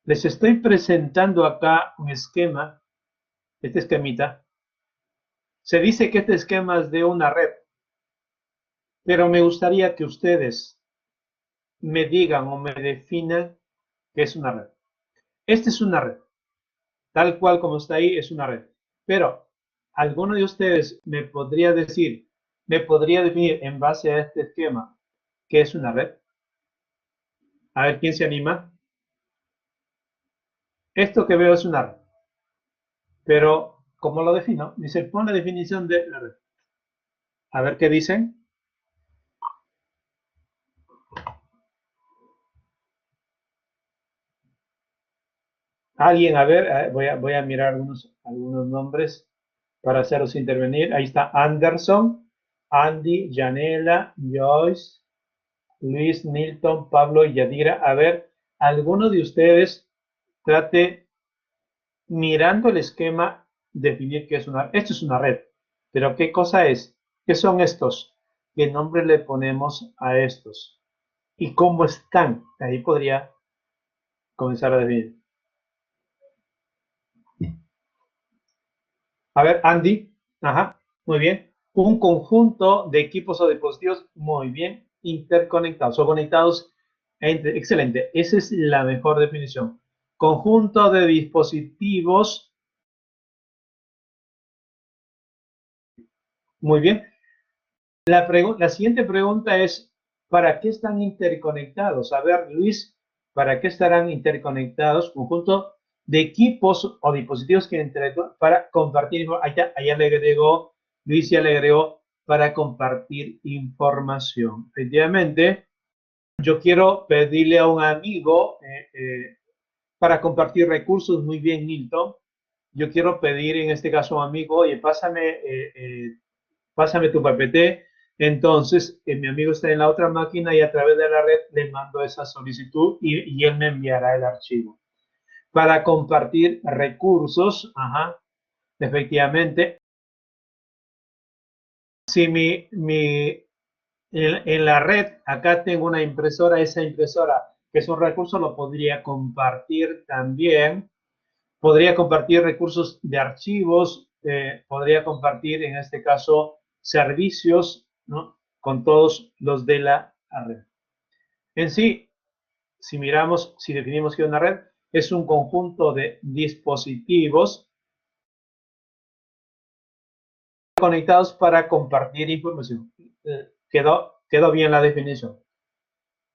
Les estoy presentando acá un esquema, este esquemita. Se dice que este esquema es de una red, pero me gustaría que ustedes me digan o me definan qué es una red. Esta es una red, tal cual como está ahí, es una red. Pero, ¿alguno de ustedes me podría decir, me podría definir en base a este esquema qué es una red? A ver, ¿quién se anima? Esto que veo es una red, pero ¿cómo lo defino? Dice, pon la definición de la red. A ver qué dicen. Alguien, a ver, voy a mirar algunos nombres para hacerlos intervenir. Ahí está Anderson, Andy, Janela, Joyce, Luis, Milton, Pablo y Yadira. A ver, alguno de ustedes trate mirando el esquema definir qué es una red. Esto es una red, pero ¿qué cosa es? ¿Qué son estos? ¿Qué nombre le ponemos a estos? ¿Y cómo están? Ahí podría comenzar a definir. A ver, Andy. Ajá, muy bien. Un conjunto de equipos o dispositivos muy bien interconectados o conectados entre. Excelente. Esa es la mejor definición. Conjunto de dispositivos. Muy bien. La siguiente pregunta es, ¿para qué están interconectados? A ver, Luis, ¿para qué estarán interconectados? Conjunto de equipos o dispositivos que para compartir. Allá le agregó, Luis ya le agregó para compartir información. Efectivamente, yo quiero pedirle a un amigo para compartir recursos. Muy bien, Milton. Yo quiero pedir en este caso a un amigo, oye, pásame tu PPT. Entonces, mi amigo está en la otra máquina y a través de la red le mando esa solicitud y él me enviará el archivo. Para compartir recursos, ajá, efectivamente, si en la red acá tengo una impresora, esa impresora que es un recurso lo podría compartir también. Podría compartir recursos de archivos, podría compartir en este caso servicios, ¿no? Con todos los de la red. En sí, si miramos, si definimos que una red es un conjunto de dispositivos conectados para compartir información. Quedó bien la definición.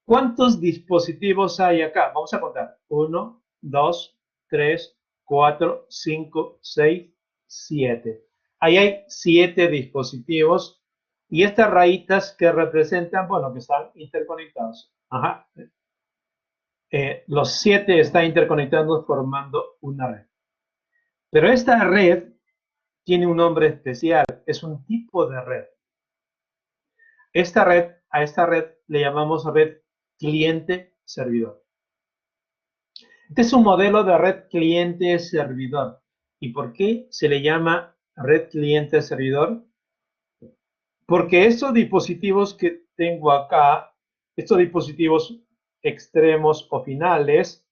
¿Cuántos dispositivos hay acá? Vamos a contar. 1, 2, 3, 4, 5, 6, 7. Ahí hay 7 dispositivos y estas rayitas que representan, bueno, que están interconectados. Ajá. Los 7 están interconectados formando una red. Pero esta red tiene un nombre especial, es un tipo de red. A esta red le llamamos red cliente-servidor. Este es un modelo de red cliente-servidor. ¿Y por qué se le llama red cliente-servidor? Porque estos dispositivos que tengo acá, estos dispositivos extremos o finales,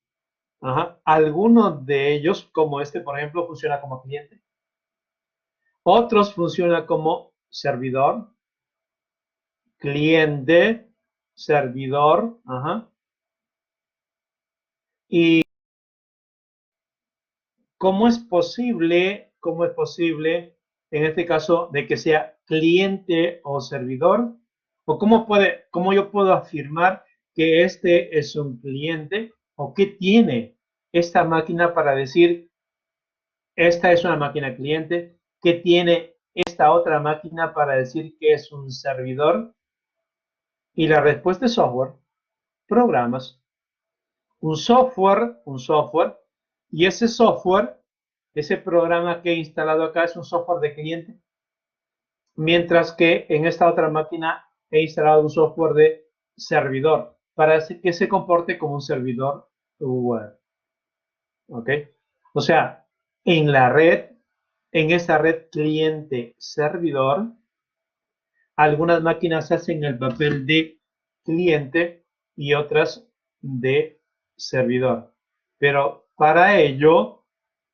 algunos de ellos, como este, por ejemplo, funciona como cliente. Otros funcionan como servidor, cliente, servidor, y cómo es posible en este caso de que sea cliente o servidor? ¿O cómo yo puedo afirmar que este es un cliente? ¿O qué tiene esta máquina para decir esta es una máquina cliente? ¿Qué tiene esta otra máquina para decir que es un servidor? Y la respuesta es software, programas. Un software, y ese software, ese programa que he instalado acá es un software de cliente, mientras que en esta otra máquina he instalado un software de servidor para que se comporte como un servidor web. ¿Ok? O sea, en la red, en esa red cliente-servidor, algunas máquinas hacen el papel de cliente y otras de servidor. Pero para ello,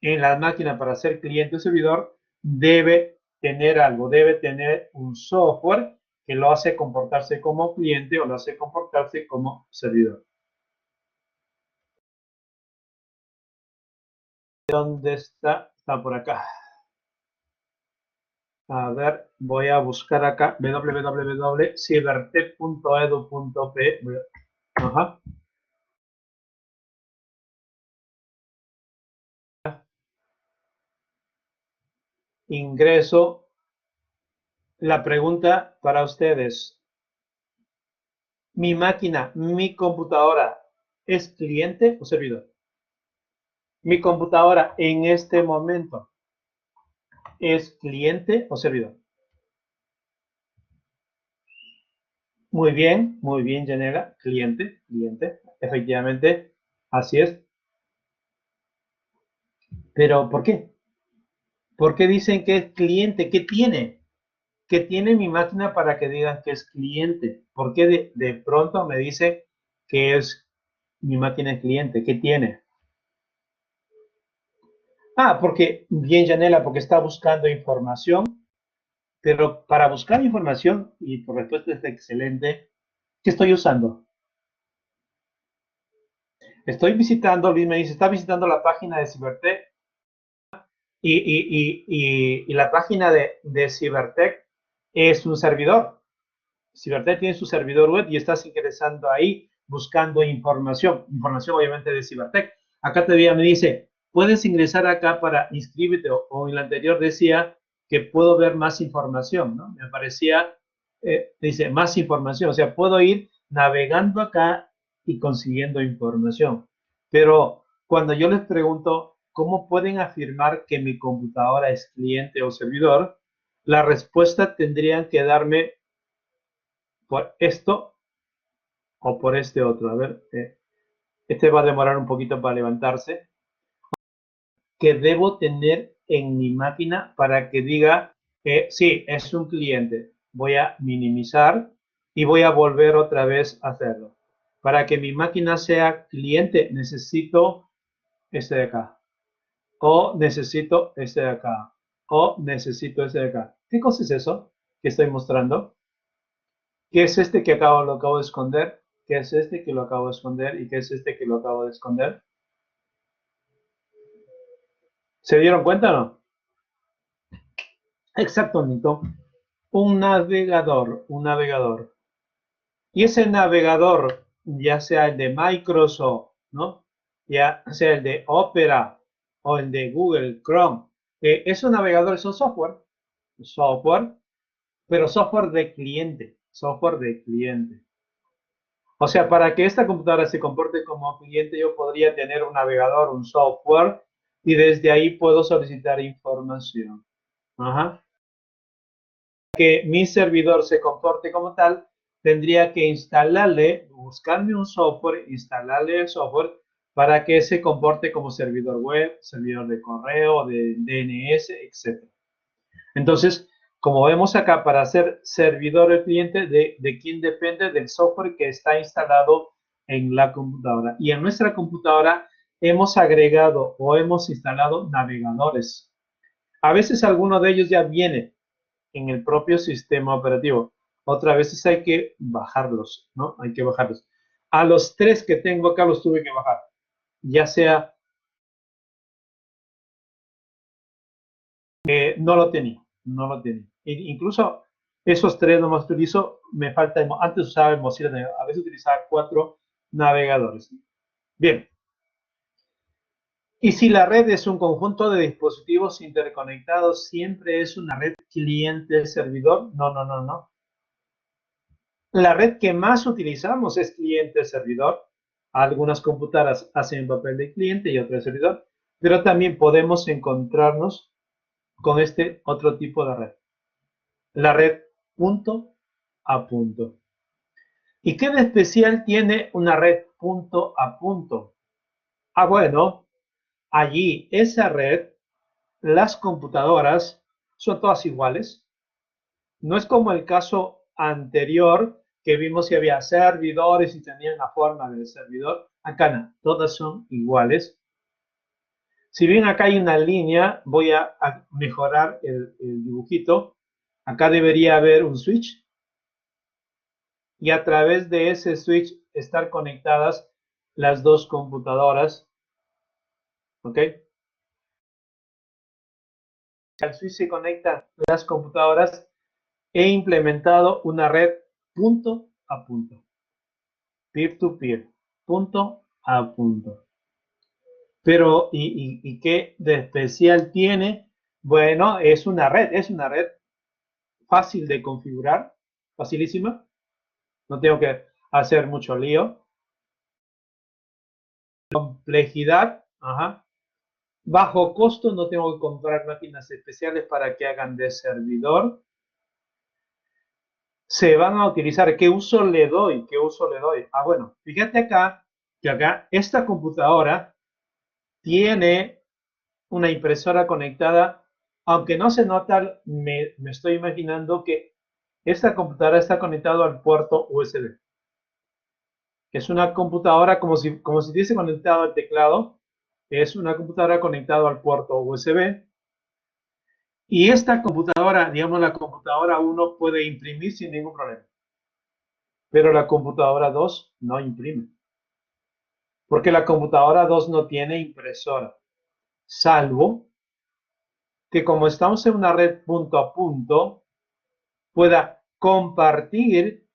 en la máquina, para ser cliente o servidor, debe tener algo, debe tener un software que lo hace comportarse como cliente o lo hace comportarse como servidor. ¿Dónde está? Está por acá. A ver, voy a buscar acá www.cybertech.edu.p. Ajá. Ingreso. La pregunta para ustedes. ¿Mi máquina, mi computadora es cliente o servidor? Mi computadora en este momento es cliente o servidor. Muy bien, Janela. Cliente, cliente. Efectivamente, así es. Pero ¿por qué? ¿Por qué dicen que es cliente? ¿Qué tiene? ¿Qué tiene mi máquina para que digan que es cliente? ¿Por qué de pronto me dice que es mi máquina es cliente? ¿Qué tiene? Ah, porque, bien, Janela, porque está buscando información, pero para buscar información, y tu respuesta es excelente, ¿qué estoy usando? Estoy visitando, Luis me dice, está visitando la página de Cybertech y la página de Cybertech es un servidor. Cybertech tiene su servidor web y estás ingresando ahí buscando información obviamente de Cybertech. Acá todavía me dice, puedes ingresar acá para inscribirte o en la anterior decía que puedo ver más información, ¿no? Me aparecía, dice, más información, o sea, puedo ir navegando acá y consiguiendo información. Pero cuando yo les pregunto, ¿cómo pueden afirmar que mi computadora es cliente o servidor? La respuesta tendrían que darme por esto o por este otro. A ver, este va a demorar un poquito para levantarse. Que debo tener en mi máquina para que diga, sí, es un cliente. Voy a minimizar y voy a volver otra vez a hacerlo. Para que mi máquina sea cliente, necesito este de acá. O necesito este de acá. O necesito este de acá. ¿Qué cosa es eso que estoy mostrando? ¿Qué es este que lo acabo de esconder? ¿Qué es este que lo acabo de esconder? ¿Y qué es este que lo acabo de esconder? ¿Se dieron cuenta o no? Exacto, Nito. Un navegador, un navegador. Y ese navegador, ya sea el de Microsoft, ¿no? Ya sea el de Opera o el de Google Chrome, esos navegadores son software, pero software de cliente, software de cliente. O sea, para que esta computadora se comporte como cliente, yo podría tener un navegador, un software, y desde ahí puedo solicitar información. Ajá. Que mi servidor se comporte como tal, tendría que instalarle, buscarme un software, instalarle el software para que se comporte como servidor web, servidor de correo, de DNS, etc. Entonces, como vemos acá, para ser servidor el cliente, ¿de quién depende? Del software que está instalado en la computadora. Y en nuestra computadora hemos agregado o hemos instalado navegadores. A veces alguno de ellos ya viene en el propio sistema operativo. Otras veces hay que bajarlos, ¿no? Hay que bajarlos. A los tres que tengo acá los tuve que bajar. Ya sea, no lo tenía, no lo tenía. Incluso esos tres nomás utilizo, me falta, antes usaba el Mozilla, a veces utilizaba 4 navegadores. Bien. Y si la red es un conjunto de dispositivos interconectados, ¿siempre es una red cliente-servidor? No, no, no, no. La red que más utilizamos es cliente-servidor. Algunas computadoras hacen papel de cliente y otras de servidor, pero también podemos encontrarnos con este otro tipo de red, la red punto a punto. ¿Y qué de especial tiene una red punto a punto? Ah, bueno, allí esa red, las computadoras son todas iguales. No es como el caso anterior que vimos que había servidores y tenían la forma del servidor. Acá no, todas son iguales. Si bien acá hay una línea, voy a mejorar el dibujito. Acá debería haber un switch y a través de ese switch estar conectadas las dos computadoras. ¿Ok? Al switch se conectan las computadoras. He implementado una red punto a punto, peer-to-peer, punto a punto. Pero, ¿y qué de especial tiene? Bueno, es una red fácil de configurar, facilísima, no tengo que hacer mucho lío. Complejidad, ajá. Bajo costo, no tengo que comprar máquinas especiales para que hagan de servidor. Se van a utilizar, ¿qué uso le doy? ¿Qué uso le doy? Ah, bueno, fíjate acá, que acá esta computadora tiene una impresora conectada, aunque no se nota, me estoy imaginando que esta computadora está conectada al puerto USB. Es una computadora como si estuviese conectado al teclado, es una computadora conectada al puerto USB. Y esta computadora, digamos la computadora 1 puede imprimir sin ningún problema, pero la computadora 2 no imprime, porque la computadora 2 no tiene impresora, salvo que como estamos en una red punto a punto, pueda compartir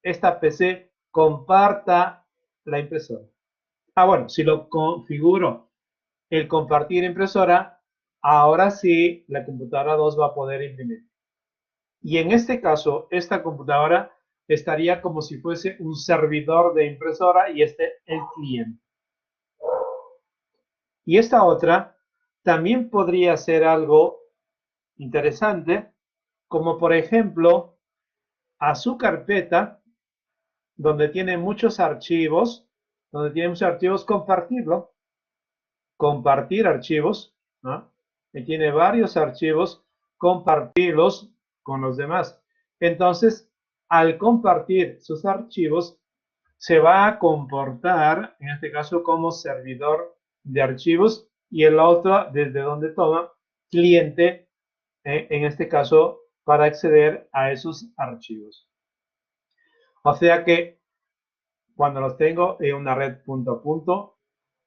esta PC, comparta la impresora. Ah, bueno, si lo configuro el compartir impresora, ahora sí la computadora 2 va a poder imprimir. Y en este caso, esta computadora estaría como si fuese un servidor de impresora y este el cliente. Y esta otra también podría ser algo interesante, como por ejemplo, a su carpeta, donde tiene muchos archivos, compartirlo, compartir archivos, ¿no? Y tiene varios archivos, compartirlos con los demás. Entonces, al compartir sus archivos, se va a comportar, en este caso, como servidor de archivos y el otro, desde donde toma, cliente, en este caso, para acceder a esos archivos. O sea que cuando los tengo en una red punto a punto,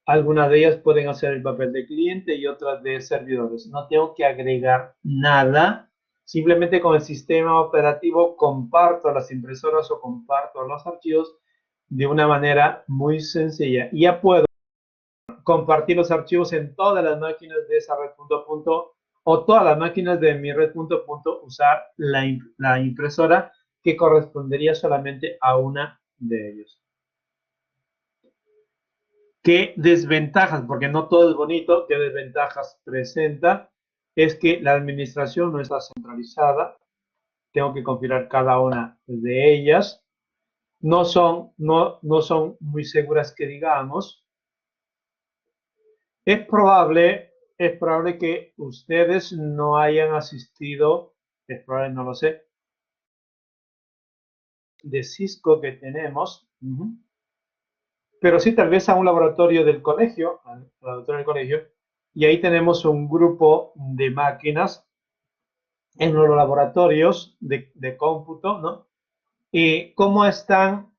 algunas de ellas pueden hacer el papel de cliente y otras de servidores. No tengo que agregar nada. Simplemente con el sistema operativo comparto las impresoras o comparto los archivos de una manera muy sencilla. Y ya puedo compartir los archivos en todas las máquinas de esa red punto a punto o todas las máquinas de mi red punto a punto usar la impresora que correspondería solamente a una de ellos. ¿Qué desventajas? Porque no todo es bonito. ¿Qué desventajas presenta? Es que la administración no está centralizada. Tengo que configurar cada una de ellas. No son muy seguras que digamos. Es probable que ustedes no hayan asistido, es probable, no lo sé, de Cisco que tenemos, pero sí tal vez a un laboratorio del colegio, y ahí tenemos un grupo de máquinas en los laboratorios de cómputo, ¿no? ¿Y cómo están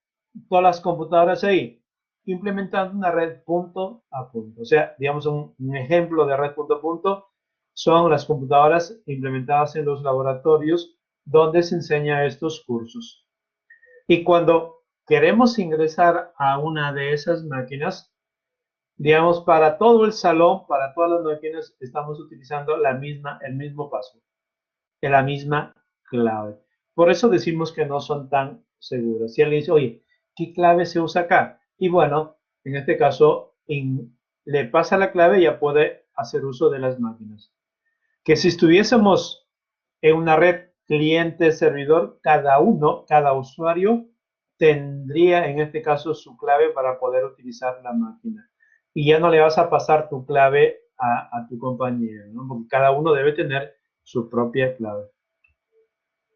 todas las computadoras ahí? Implementando una red punto a punto. O sea, digamos un ejemplo de red punto a punto son las computadoras implementadas en los laboratorios donde se enseña estos cursos. Y cuando queremos ingresar a una de esas máquinas, digamos, para todo el salón, para todas las máquinas, estamos utilizando el mismo paso, la misma clave. Por eso decimos que no son tan seguras. Si alguien dice, oye, ¿qué clave se usa acá? Y bueno, en este caso, le pasa la clave y ya puede hacer uso de las máquinas. Que si estuviésemos en una red cliente-servidor, cada usuario tendría en este caso su clave para poder utilizar la máquina. Y ya no le vas a pasar tu clave a tu compañero, ¿no? Porque cada uno debe tener su propia clave.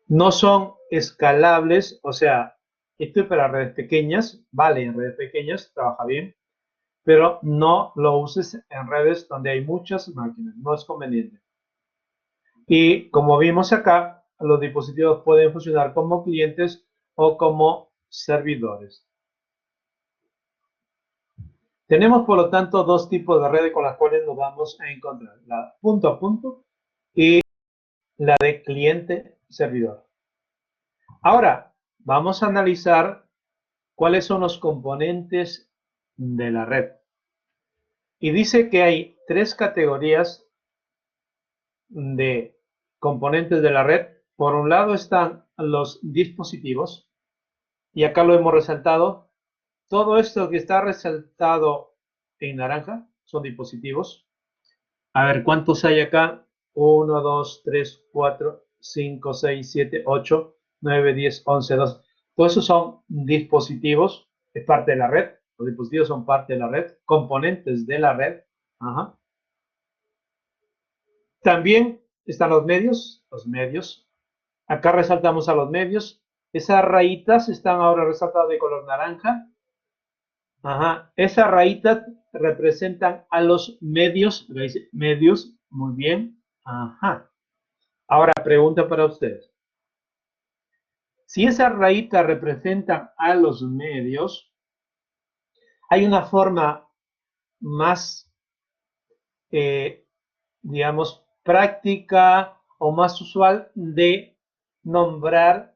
No son escalables, o sea, esto es para redes pequeñas, vale, en redes pequeñas trabaja bien, pero no lo uses en redes donde hay muchas máquinas, no es conveniente. Y como vimos acá, los dispositivos pueden funcionar como clientes o como servidores. Tenemos, por lo tanto, dos tipos de redes con las cuales nos vamos a encontrar, la punto a punto y la de cliente-servidor. Ahora, vamos a analizar cuáles son los componentes de la red. Y dice que hay tres categorías de componentes de la red. Por un lado están los dispositivos, y acá lo hemos resaltado. Todo esto que está resaltado en naranja son dispositivos. A ver, ¿cuántos hay acá? 1, 2, 3, 4, 5, 6, 7, 8, 9, 10, 11, 12. Todos esos son dispositivos, es parte de la red. Los dispositivos son parte de la red, componentes de la red. Ajá. También están los medios, Acá resaltamos a los medios. Esas rayitas están ahora resaltadas de color naranja. Ajá. Esas rayitas representan a los medios. Medios, muy bien. Ajá. Ahora, pregunta para ustedes. Si esas rayitas representan a los medios, hay una forma más, digamos, práctica o más usual de nombrar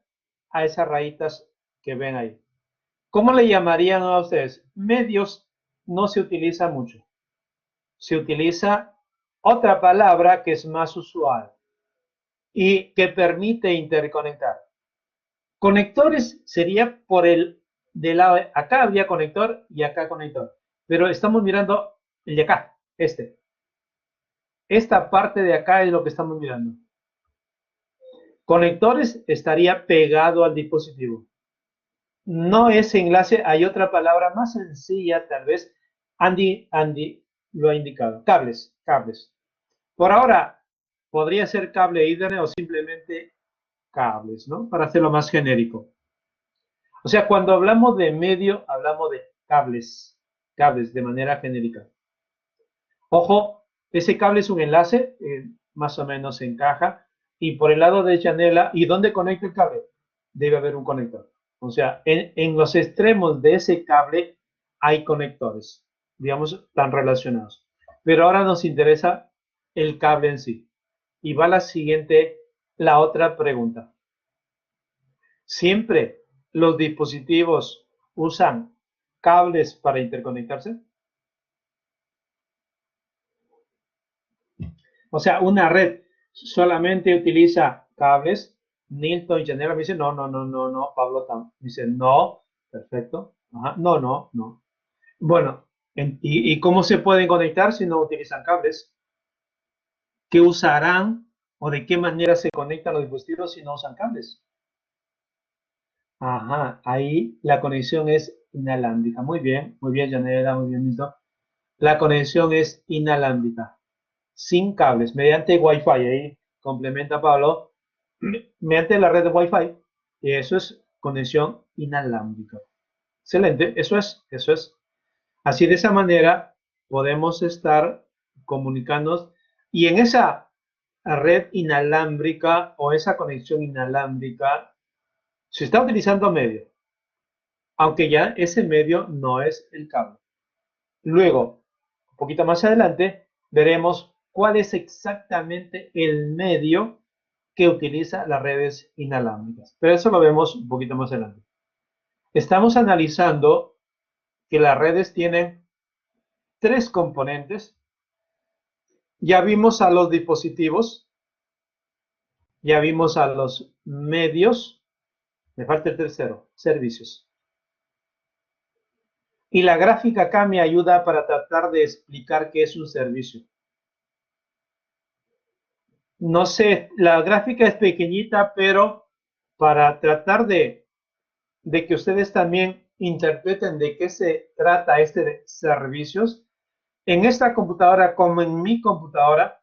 a esas rayitas que ven ahí. ¿Cómo le llamarían a ustedes? Medios no se utiliza mucho. Se utiliza otra palabra que es más usual y que permite interconectar. Conectores sería por el de lado, acá había conector y acá conector, pero estamos mirando el de acá, esta parte de acá es lo que estamos mirando. Conectores estaría pegado al dispositivo. No ese enlace, hay otra palabra más sencilla, tal vez. Andy lo ha indicado. Cables. Por ahora, podría ser cable Ethernet o simplemente cables, ¿no? Para hacerlo más genérico. O sea, cuando hablamos de medio, hablamos de cables de manera genérica. Ojo, ese cable es un enlace, más o menos se encaja, y por el lado de Janela, ¿y dónde conecta el cable? Debe haber un conector. O sea, en los extremos de ese cable hay conectores, digamos, tan relacionados. Pero ahora nos interesa el cable en sí. Y va la otra pregunta. ¿Siempre los dispositivos usan cables para interconectarse? O sea, una red solamente utiliza cables. Nilton y Janela me dicen, no, Pablo me dice, no, perfecto. Ajá, no. Bueno, ¿y cómo se pueden conectar si no utilizan cables? ¿Qué usarán o de qué manera se conectan los dispositivos si no usan cables? Ajá, ahí la conexión es inalámbrica. Muy bien, Janela, muy bien, Nilton. La conexión es inalámbrica, sin cables, mediante Wi-Fi. Ahí complementa Pablo, mediante la red de Wi-Fi. Y eso es conexión inalámbrica. Excelente, eso es. Así de esa manera podemos estar comunicándonos y en esa red inalámbrica o esa conexión inalámbrica se está utilizando medio, aunque ya ese medio no es el cable. Luego, un poquito más adelante, veremos cuál es exactamente el medio que utiliza las redes inalámbricas. Pero eso lo vemos un poquito más adelante. Estamos analizando que las redes tienen tres componentes. Ya vimos a los dispositivos, ya vimos a los medios, me falta el tercero, servicios. Y la gráfica acá me ayuda para tratar de explicar qué es un servicio. No sé, la gráfica es pequeñita, pero para tratar de que ustedes también interpreten de qué se trata de servicios, en esta computadora como en mi computadora,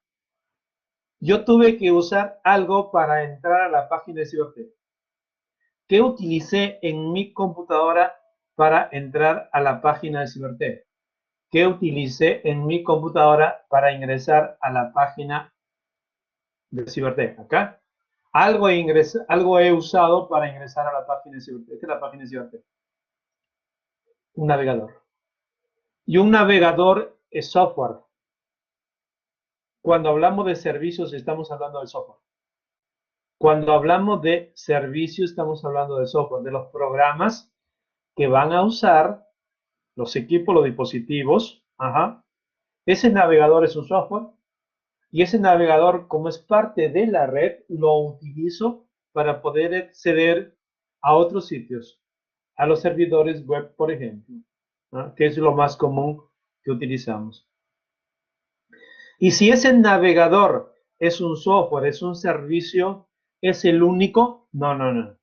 yo tuve que usar algo para entrar a la página de Cibertech. ¿Qué utilicé en mi computadora para entrar a la página de Cibertech? que utilice en mi computadora para ingresar a la página de Cybertech. Acá, algo he usado para ingresar a la página de Cybertech. Esta es la página de Cybertech. Un navegador. Y un navegador es software. Cuando hablamos de servicios, estamos hablando del software. Cuando hablamos de servicios, estamos hablando de software, de los programas que van a usar los equipos, los dispositivos. Ajá. Ese navegador es un software y ese navegador, como es parte de la red, lo utilizo para poder acceder a otros sitios, a los servidores web, por ejemplo, ¿no? Que es lo más común que utilizamos. Y si ese navegador es un software, es un servicio, ¿es el único? No, no, no.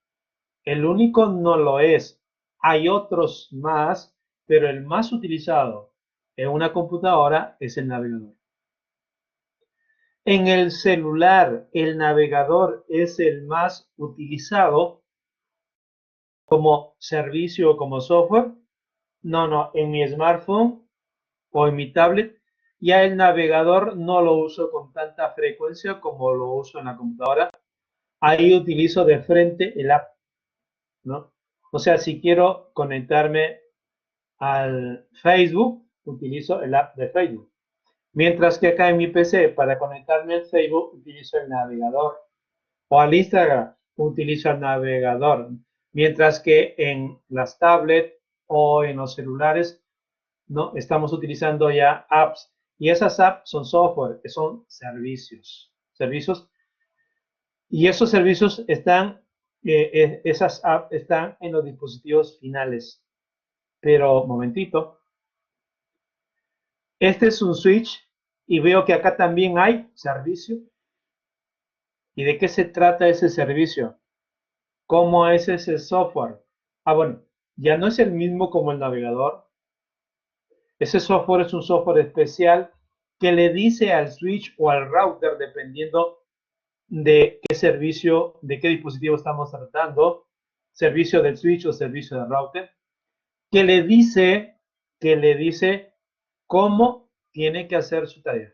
El único no lo es. Hay otros más, pero el más utilizado en una computadora es el navegador. En el celular, el navegador es el más utilizado como servicio o como software. No, no, en mi smartphone o en mi tablet, ya el navegador no lo uso con tanta frecuencia como lo uso en la computadora. Ahí utilizo de frente el app, ¿no? O sea, si quiero conectarme al Facebook, utilizo el app de Facebook. Mientras que acá en mi PC, para conectarme al Facebook, utilizo el navegador. O al Instagram, utilizo el navegador. Mientras que en las tablets o en los celulares, ¿no? Estamos utilizando ya apps. Y esas apps son software, que son servicios. Servicios. Y esos servicios están, esas apps están en los dispositivos finales. Pero, momentito. Este es un switch y veo que acá también hay servicio. ¿Y de qué se trata ese servicio? ¿Cómo es ese software? Ah, bueno, ya no es el mismo como el navegador. Ese software es un software especial que le dice al switch o al router, dependiendo de qué servicio, de qué dispositivo estamos tratando, servicio del switch o servicio del router, que le dice cómo tiene que hacer su tarea.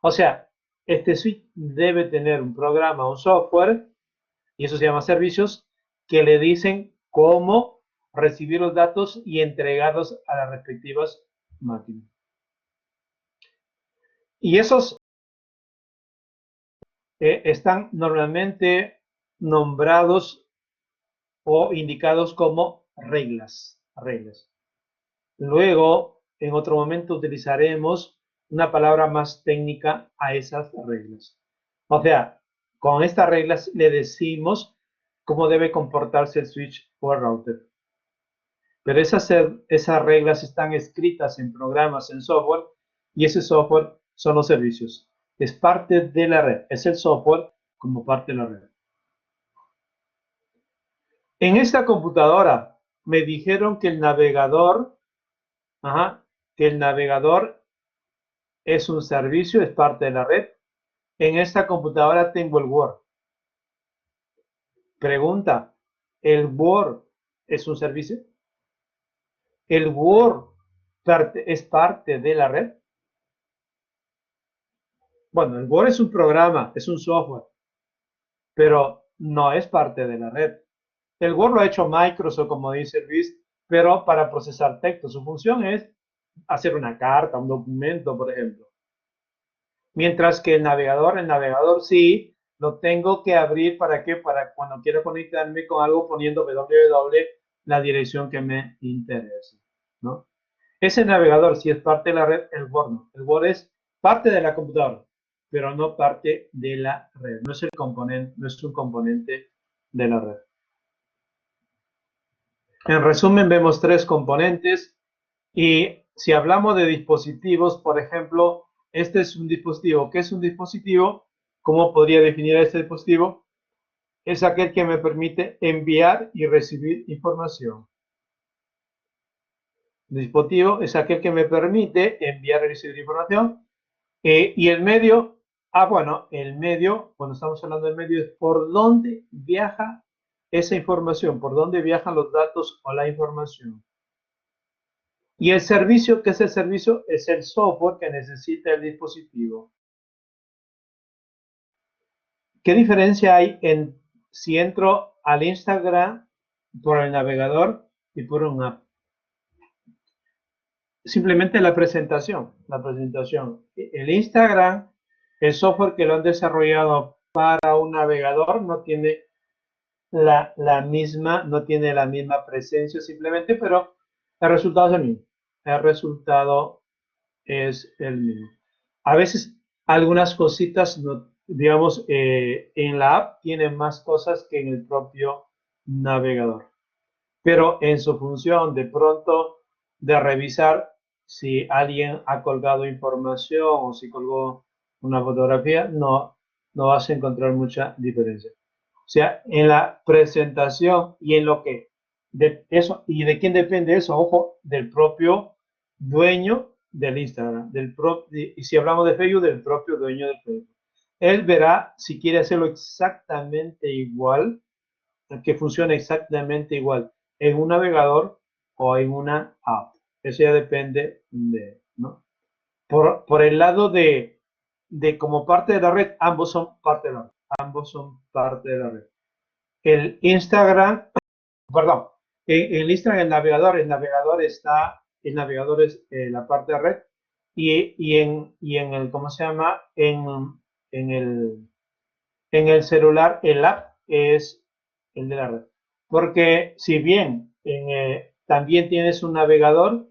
O sea, este switch debe tener un programa, un software, y eso se llama servicios, que le dicen cómo recibir los datos y entregarlos a las respectivas máquinas. Y esos están normalmente nombrados o indicados como reglas. Luego, en otro momento, utilizaremos una palabra más técnica a esas reglas. O sea, con estas reglas le decimos cómo debe comportarse el switch o el router. Pero esas reglas están escritas en programas, en software, y ese software son los servicios. Es parte de la red, es el software como parte de la red. En esta computadora me dijeron que el navegador, es un servicio, es parte de la red. En esta computadora tengo el Word. Pregunta, ¿el Word es un servicio? ¿El Word es parte de la red? Bueno, el Word es un programa, es un software, pero no es parte de la red. El Word lo ha hecho Microsoft, como dice Luis, pero para procesar texto. Su función es hacer una carta, un documento, por ejemplo. Mientras que el navegador sí, lo tengo que abrir ¿para qué? Para cuando quiero conectarme con algo poniendo www, la dirección que me interese, ¿no? Ese navegador sí es parte de la red, el Word no. El Word es parte de la computadora, pero no parte de la red. No es el componente, no es un componente de la red. En resumen, vemos tres componentes y si hablamos de dispositivos, por ejemplo, este es un dispositivo. ¿Qué es un dispositivo? ¿Cómo podría definir este dispositivo? Es aquel que me permite enviar y recibir información. El dispositivo es aquel que me permite enviar y recibir información. Y el medio, bueno, el medio, cuando estamos hablando del medio, es por dónde viaja esa información, por dónde viajan los datos o la información. Y el servicio, ¿qué es el servicio? Es el software que necesita el dispositivo. ¿Qué diferencia hay en si entro al Instagram por el navegador y por una app? Simplemente la presentación, El Instagram, el software que lo han desarrollado para un navegador no tiene no tiene la misma presencia simplemente, pero el resultado es el mismo. El resultado es el mismo. A veces algunas cositas, digamos, en la app tienen más cosas que en el propio navegador. Pero en su función de pronto de revisar si alguien ha colgado información o si colgó una fotografía, no vas a encontrar mucha diferencia. O sea, en la presentación y en lo que de eso y de quién depende eso, ojo, del propio dueño del Instagram, y si hablamos de Facebook, del propio dueño del Facebook. Él verá si quiere hacerlo exactamente igual, que funcione exactamente igual en un navegador o en una app. Eso ya depende de, ¿no? Por el lado de como parte de la red, ambos son parte de la red. Ambos son parte de la red. El Instagram, perdón, el Instagram, el navegador es la parte de red y en el, ¿cómo se llama? En el celular, el app es el de la red. Porque si bien también tienes un navegador,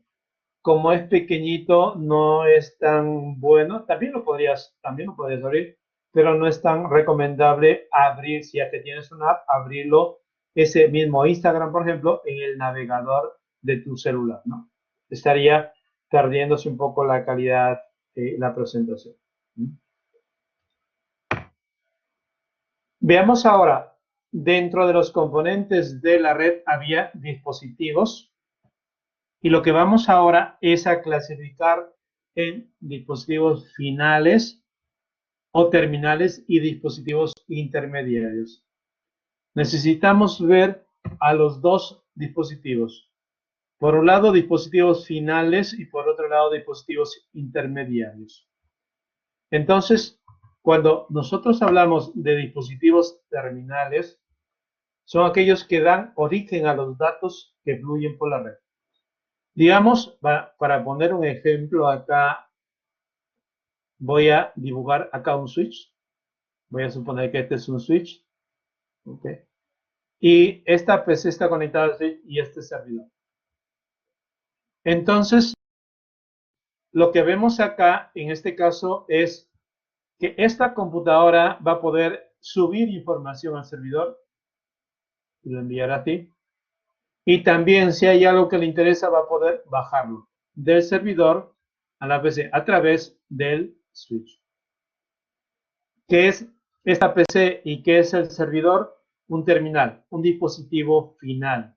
como es pequeñito, no es tan bueno. También lo podrías abrir, pero no es tan recomendable abrir, si ya que tienes una app, abrirlo, ese mismo Instagram, por ejemplo, en el navegador de tu celular, ¿no? Estaría perdiéndose un poco la calidad de la presentación. Veamos ahora, dentro de los componentes de la red había dispositivos y lo que vamos ahora es a clasificar en dispositivos finales o terminales y dispositivos intermediarios. Necesitamos ver a los dos dispositivos. Por un lado, dispositivos finales y por otro lado, dispositivos intermediarios. Entonces, cuando nosotros hablamos de dispositivos terminales, son aquellos que dan origen a los datos que fluyen por la red. Digamos, para poner un ejemplo acá, voy a dibujar acá un switch. Voy a suponer que este es un switch. Okay. Y esta PC está conectada al switch y este servidor. Entonces, lo que vemos acá, en este caso, es que esta computadora va a poder subir información al servidor y lo enviará a ti. Y también, si hay algo que le interesa, va a poder bajarlo del servidor a la PC a través del switch. ¿Qué es esta PC y qué es el servidor? Un terminal, un dispositivo final,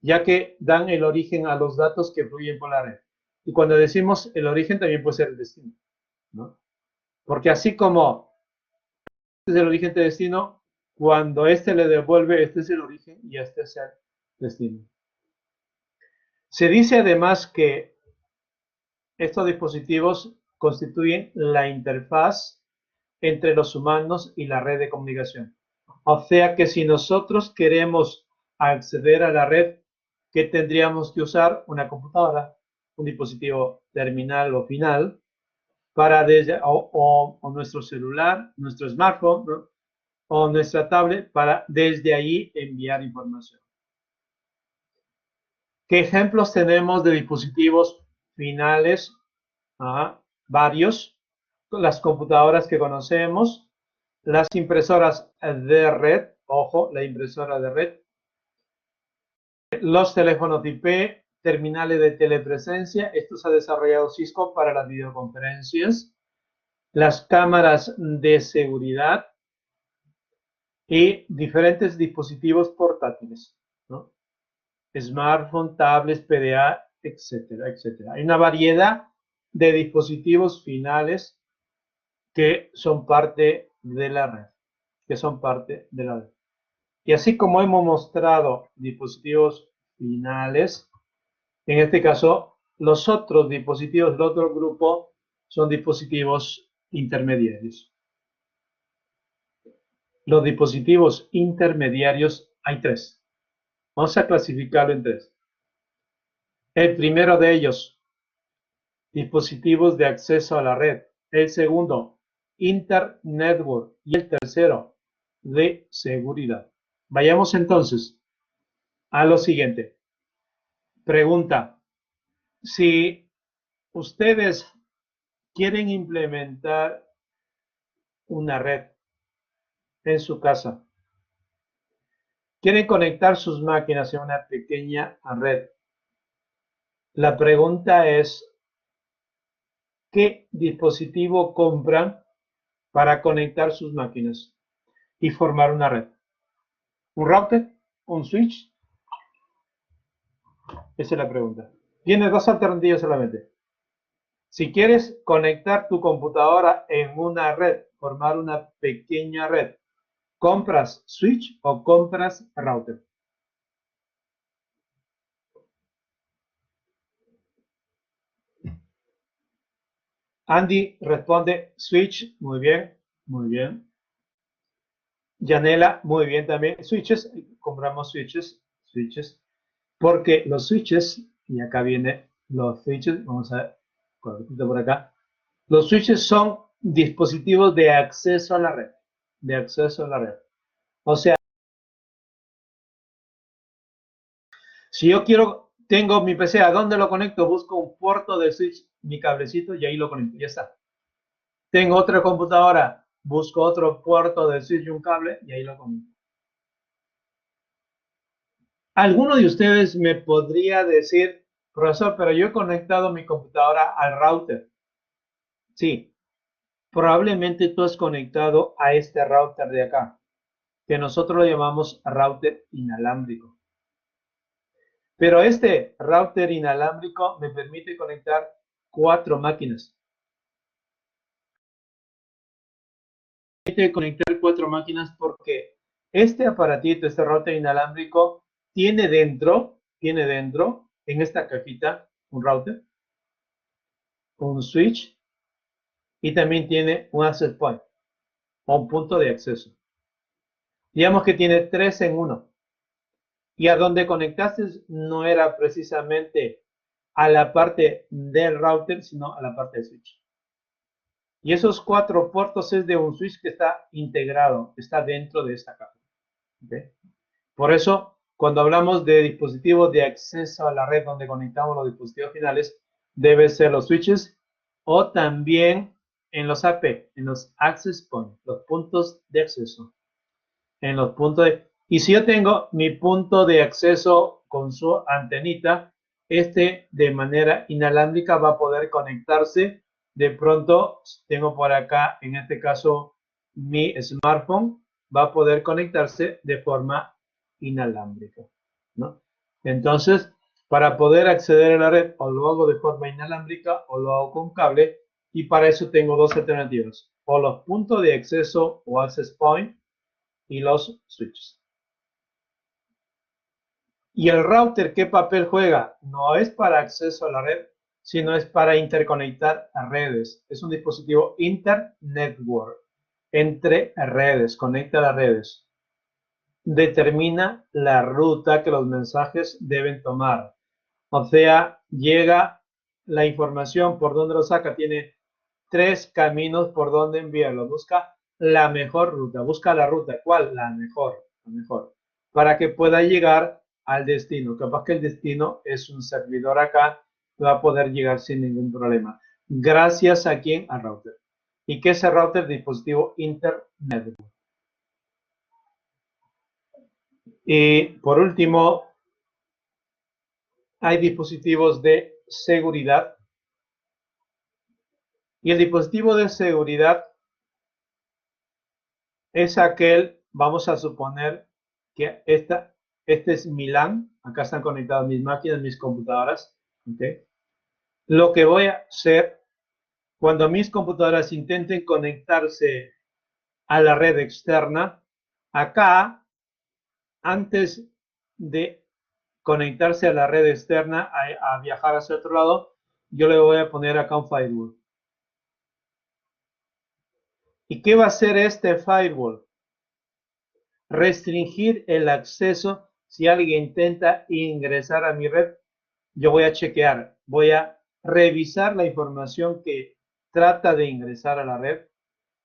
ya que dan el origen a los datos que fluyen por la red. Y cuando decimos el origen, también puede ser el destino, ¿no? Porque así como este es el origen de destino, cuando este le devuelve, este es el origen y este es el destino. Se dice además que estos dispositivos constituyen la interfaz entre los humanos y la red de comunicación. O sea que si nosotros queremos acceder a la red, ¿qué tendríamos que usar? Una computadora, un dispositivo terminal o final, para o nuestro celular, nuestro smartphone, ¿no? O nuestra tablet para desde ahí enviar información. ¿Qué ejemplos tenemos de dispositivos finales? Varios. Las computadoras que conocemos, las impresoras de red, ojo, la impresora de red, los teléfonos IP, terminales de telepresencia, esto se ha desarrollado Cisco para las videoconferencias, las cámaras de seguridad y diferentes dispositivos portátiles, ¿no? Smartphone, tablets, PDA, etcétera, etcétera. Hay una variedad de dispositivos finales que son parte de la red, Y así como hemos mostrado dispositivos finales, en este caso Los otros dispositivos del otro grupo son dispositivos intermediarios. Los dispositivos intermediarios hay tres. Vamos a clasificarlo en tres. El primero de ellos, dispositivos de acceso a la red. El segundo, Internetwork. Y el tercero, de seguridad. Vayamos entonces a lo siguiente. Pregunta: si ustedes quieren implementar una red en su casa, quieren conectar sus máquinas a una pequeña red, la pregunta es: ¿qué dispositivo compran para conectar sus máquinas y formar una red? ¿Un router? ¿Un switch? Esa es la pregunta. Tienes dos alternativas solamente. Si quieres conectar tu computadora en una red, formar una pequeña red, ¿compras switch o compras router? Andy responde switch. Muy bien, muy bien. Yanela, muy bien también. Switches, compramos switches, porque los switches, y acá viene los switches, vamos a ver, por acá. Los switches son dispositivos de acceso a la red, O sea, si yo tengo mi PC, ¿a dónde lo conecto? Busco un puerto de switch, mi cablecito, y ahí lo conecto, ya está. Tengo otra computadora, busco otro puerto de switch y un cable, y ahí lo conecto. ¿Alguno de ustedes me podría decir, profesor, pero yo he conectado mi computadora al router? Sí, probablemente tú has conectado a este router de acá, que nosotros lo llamamos router inalámbrico. Pero este router inalámbrico me permite conectar 4 máquinas. Conectar 4 máquinas porque este aparatito, este router inalámbrico, tiene dentro, en esta cajita, un router, un switch, y también tiene un access point, o un punto de acceso. Digamos que tiene 3 en 1. Y a donde conectaste no era precisamente a la parte del router, sino a la parte del switch. Y esos 4 puertos es de un switch que está integrado, está dentro de esta caja. ¿Okay? Por eso, cuando hablamos de dispositivos de acceso a la red donde conectamos los dispositivos finales, debe ser los switches o también en los AP, en los access points, los puntos de acceso. Y si yo tengo mi punto de acceso con su antenita, de manera inalámbrica va a poder conectarse. De pronto tengo por acá, en este caso, mi smartphone, va a poder conectarse de forma inalámbrica, ¿no? Entonces, para poder acceder a la red, o lo hago de forma inalámbrica o lo hago con cable, y para eso tengo dos alternativas: o los puntos de acceso o access point y los switches. ¿Y el router qué papel juega? No es para acceso a la red, sino es para interconectar a redes. Es un dispositivo Internetwork, entre redes, conecta las redes. Determina la ruta que los mensajes deben tomar. O sea, llega la información, por donde lo saca, tiene 3 caminos por donde enviarlo. Busca la mejor ruta, busca la ruta. ¿Cuál? La mejor, para que pueda llegar al destino. Capaz que el destino es un servidor acá, va a poder llegar sin ningún problema. Gracias a quién? Al router. ¿Y qué es el router? Dispositivo Internet. Y por último, hay dispositivos de seguridad. Y el dispositivo de seguridad es aquel, vamos a suponer que este es mi LAN, acá están conectadas mis máquinas, mis computadoras. ¿Okay? Lo que voy a hacer cuando mis computadoras intenten conectarse a la red externa, acá, antes de conectarse a la red externa, a viajar hacia otro lado, yo le voy a poner acá un firewall. ¿Y qué va a hacer este firewall? Restringir el acceso. Si alguien intenta ingresar a mi red, yo voy a chequear, voy a revisar la información que trata de ingresar a la red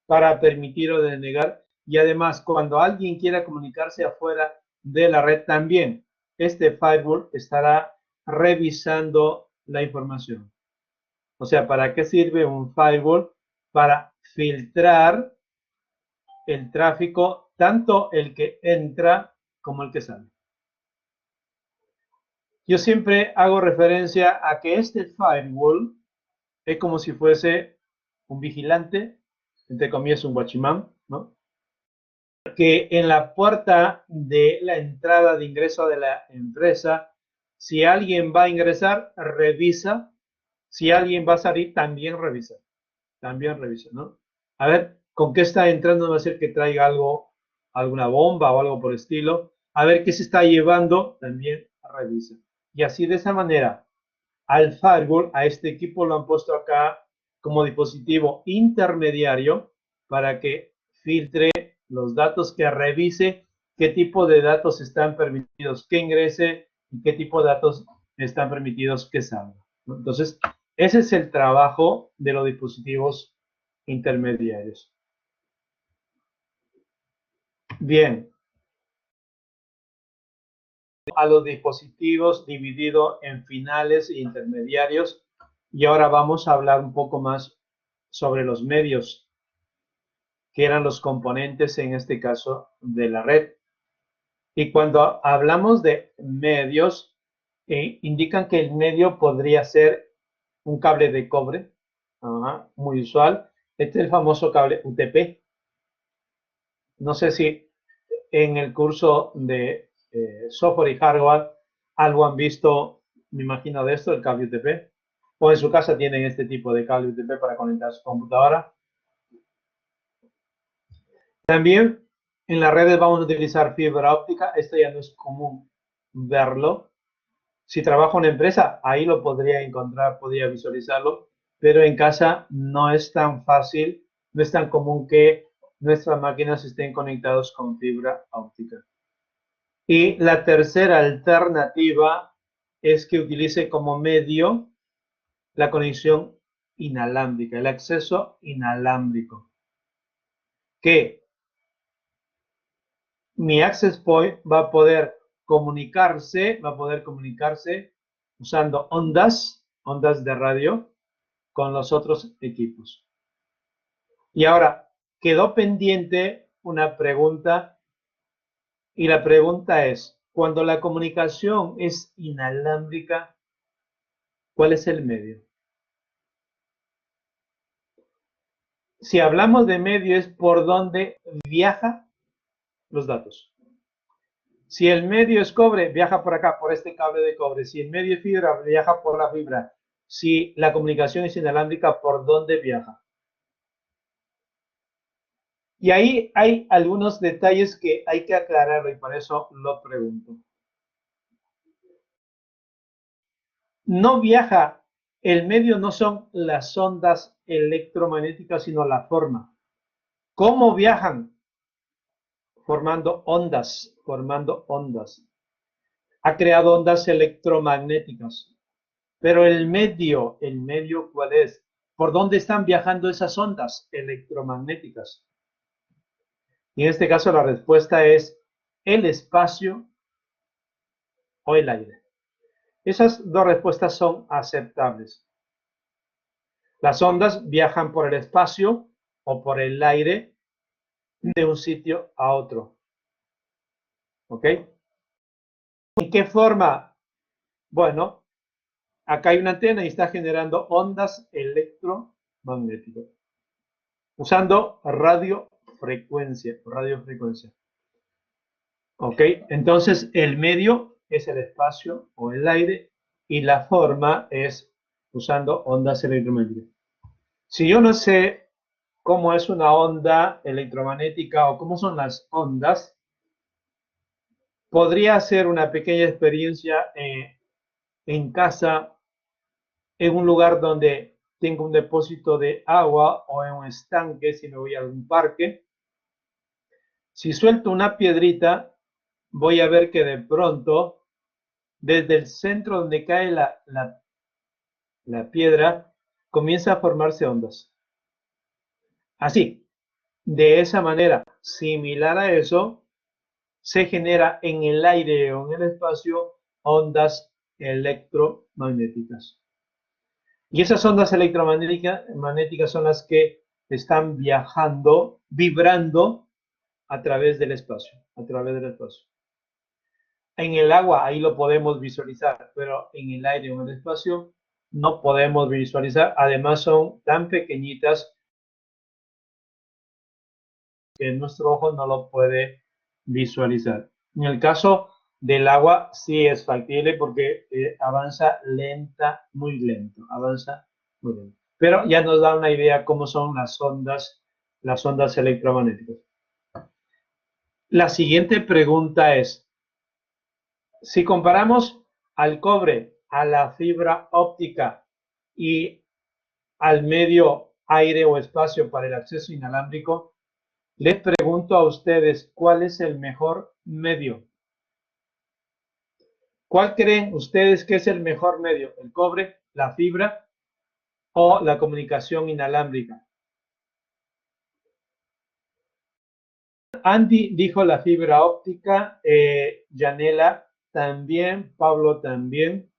para permitir o denegar. Y además, cuando alguien quiera comunicarse afuera de la red también, este firewall estará revisando la información. O sea, ¿para qué sirve un firewall? Para filtrar el tráfico, tanto el que entra como el que sale. Yo siempre hago referencia a que este firewall es como si fuese un vigilante, entre comillas un guachimán, ¿no? Que en la puerta de la entrada de ingreso de la empresa, si alguien va a ingresar, revisa. Si alguien va a salir, también revisa. También revisa, ¿no? A ver, ¿con qué está entrando? No va a ser que traiga algo, alguna bomba o algo por el estilo. A ver qué se está llevando, también revisa. Y así de esa manera, al firewall, a este equipo lo han puesto acá como dispositivo intermediario para que filtre los datos, que revise qué tipo de datos están permitidos que ingrese y qué tipo de datos están permitidos que salga. Entonces, ese es el trabajo de los dispositivos intermediarios. Bien, a los dispositivos dividido en finales e intermediarios, y ahora vamos a hablar un poco más sobre los medios, que eran los componentes en este caso de la red. Y cuando hablamos de medios, indican que el medio podría ser un cable de cobre, muy usual. Este es el famoso cable UTP. No sé si en el curso de software y hardware algo han visto, me imagino, de esto, el cable UTP. O en su casa tienen este tipo de cable UTP para conectar su computadora. También en las redes vamos a utilizar fibra óptica. Esto ya no es común verlo. Si trabajo en una empresa, ahí lo podría encontrar, podría visualizarlo, pero en casa no es tan fácil, no es tan común que nuestras máquinas estén conectadas con fibra óptica. Y la tercera alternativa es que utilice como medio la conexión inalámbrica, el acceso inalámbrico, que mi access point va a poder comunicarse usando ondas de radio con los otros equipos. Y ahora quedó pendiente una pregunta, y la pregunta es, cuando la comunicación es inalámbrica, ¿cuál es el medio? Si hablamos de medio es por donde viajan los datos. Si el medio es cobre, viaja por acá, por este cable de cobre. Si el medio es fibra, viaja por la fibra. Si la comunicación es inalámbrica, ¿por dónde viaja? Y ahí hay algunos detalles que hay que aclararlo y por eso lo pregunto. No viaja, el medio no son las ondas electromagnéticas, sino la forma. ¿Cómo viajan? Formando ondas, Ha creado ondas electromagnéticas. Pero el medio, ¿cuál es? ¿Por dónde están viajando esas ondas electromagnéticas? Y en este caso la respuesta es el espacio o el aire. Esas dos respuestas son aceptables. Las ondas viajan por el espacio o por el aire de un sitio a otro. ¿Ok? ¿En qué forma? Bueno, acá hay una antena y está generando ondas electromagnéticas usando radiofrecuencia. ¿Ok? Entonces, el medio es el espacio o el aire y la forma es usando ondas electromagnéticas. Si yo no sé cómo es una onda electromagnética o cómo son las ondas, podría hacer una pequeña experiencia en casa en un lugar donde tengo un depósito de agua o en un estanque, si me voy a algún parque. Si suelto una piedrita, voy a ver que de pronto, desde el centro donde cae la piedra, comienza a formarse ondas. Así, de esa manera, similar a eso, se genera en el aire o en el espacio ondas electromagnéticas. Y esas ondas electromagnéticas son las que están viajando, vibrando a través del espacio, a través del espacio. En el agua ahí lo podemos visualizar, pero en el aire o en el espacio no podemos visualizar. Además son tan pequeñitas que nuestro ojo no lo puede visualizar. En el caso del agua sí es factible porque avanza muy lento, avanza muy lento. Pero ya nos da una idea cómo son las ondas electromagnéticas. La siguiente pregunta es, si comparamos al cobre, a la fibra óptica y al medio aire o espacio para el acceso inalámbrico, les pregunto a ustedes, ¿cuál es el mejor medio? ¿Cuál creen ustedes que es el mejor medio? ¿El cobre, la fibra o la comunicación inalámbrica? Andy dijo la fibra óptica, Yanela también, Pablo también.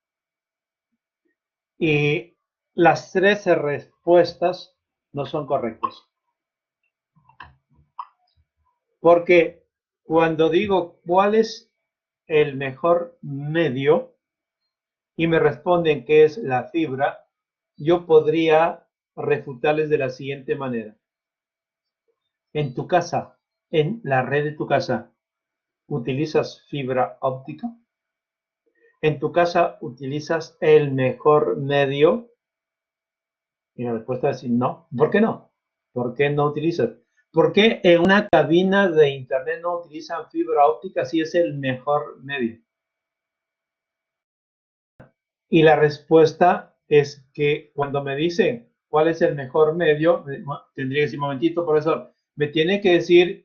Y las 13 respuestas no son correctas. Porque cuando digo cuál es el mejor medio y me responden que es la fibra, yo podría refutarles de la siguiente manera. En tu casa, en la red de tu casa, ¿utilizas fibra óptica? ¿En tu casa utilizas el mejor medio? Y la respuesta es no. ¿Por qué no? ¿Por qué no utilizas? ¿Por qué en una cabina de internet no utilizan fibra óptica si es el mejor medio? Y la respuesta es que cuando me dicen cuál es el mejor medio, tendría que decir, un momentito, profesor, me tiene que decir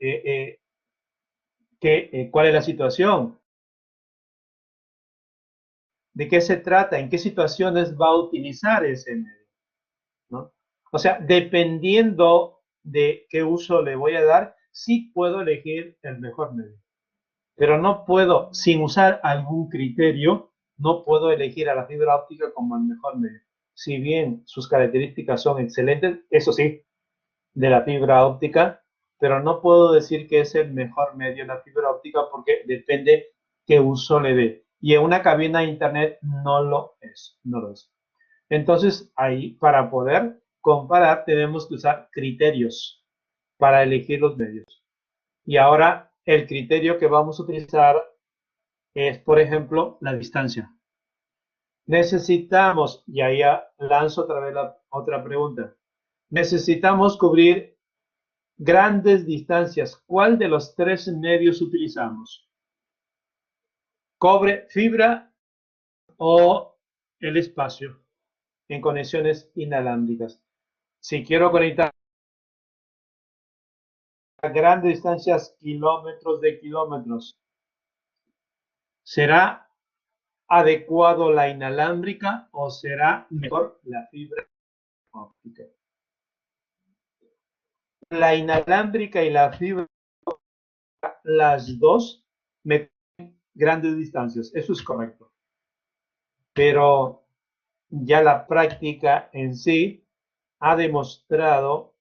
cuál es la situación, de qué se trata, en qué situaciones va a utilizar ese medio, ¿no? O sea, dependiendo de qué uso le voy a dar, sí puedo elegir el mejor medio. Pero no puedo, sin usar algún criterio, no puedo elegir a la fibra óptica como el mejor medio. Si bien sus características son excelentes, eso sí, de la fibra óptica, pero no puedo decir que es el mejor medio la fibra óptica porque depende qué uso le dé. Y en una cabina de internet no lo es, no lo es. Entonces, ahí, para poder comparar, tenemos que usar criterios para elegir los medios. Y ahora, el criterio que vamos a utilizar es, por ejemplo, la distancia. Necesitamos, y ahí lanzo otra vez la otra pregunta, necesitamos cubrir grandes distancias. ¿Cuál de los 3 medios utilizamos? ¿Cobre, fibra o el espacio en conexiones inalámbricas? Si quiero conectar a grandes distancias, kilómetros de kilómetros, ¿será adecuado la inalámbrica o será mejor la fibra óptica? La inalámbrica y la fibra, las dos me grandes distancias, eso es correcto. Pero ya la práctica en sí ha demostrado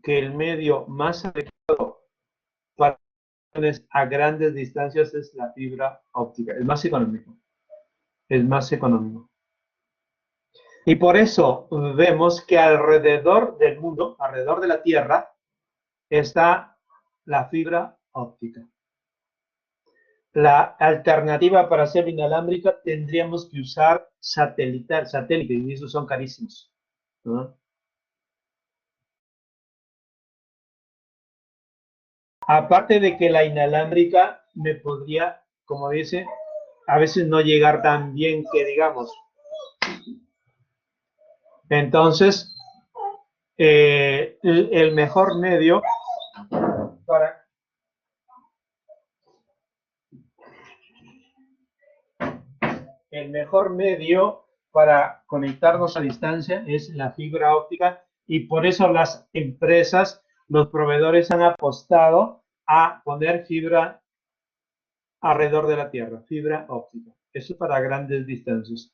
que el medio más adecuado para a grandes distancias es la fibra óptica, el más económico, el más económico. Y por eso vemos que alrededor del mundo, alrededor de la Tierra, está la fibra óptica. La alternativa para hacer inalámbrica tendríamos que usar satélites, y esos son carísimos, ¿no? Aparte de que la inalámbrica me podría, como dice, a veces no llegar tan bien que digamos. Entonces, el mejor medio para conectarnos a distancia es la fibra óptica, y por eso las empresas, los proveedores han apostado a poner fibra alrededor de la Tierra, fibra óptica. Eso para grandes distancias.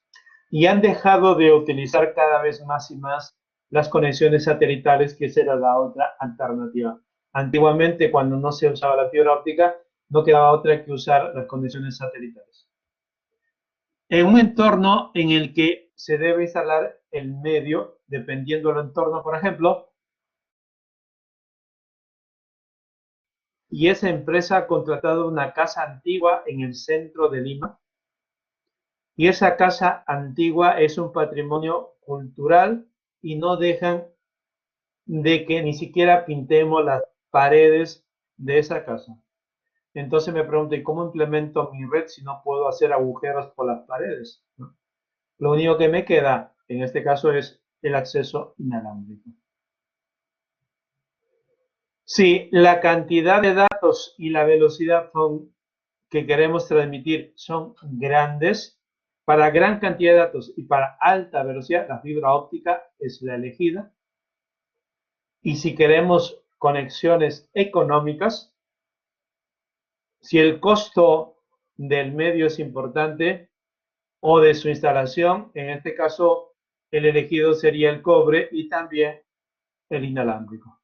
Y han dejado de utilizar cada vez más y más las conexiones satelitales, que esa era la otra alternativa. Antiguamente, cuando no se usaba la fibra óptica, no quedaba otra que usar las conexiones satelitales. En un entorno en el que se debe instalar el medio, dependiendo del entorno, por ejemplo, y esa empresa ha contratado una casa antigua en el centro de Lima, y esa casa antigua es un patrimonio cultural y no dejan de que ni siquiera pintemos las paredes de esa casa. Entonces me pregunto, ¿y cómo implemento mi red si no puedo hacer agujeros por las paredes? ¿No? Lo único que me queda en este caso es el acceso inalámbrico. Si la cantidad de datos y la velocidad que queremos transmitir son grandes, para gran cantidad de datos y para alta velocidad, la fibra óptica es la elegida. Y si queremos conexiones económicas, si el costo del medio es importante o de su instalación, en este caso el elegido sería el cobre y también el inalámbrico.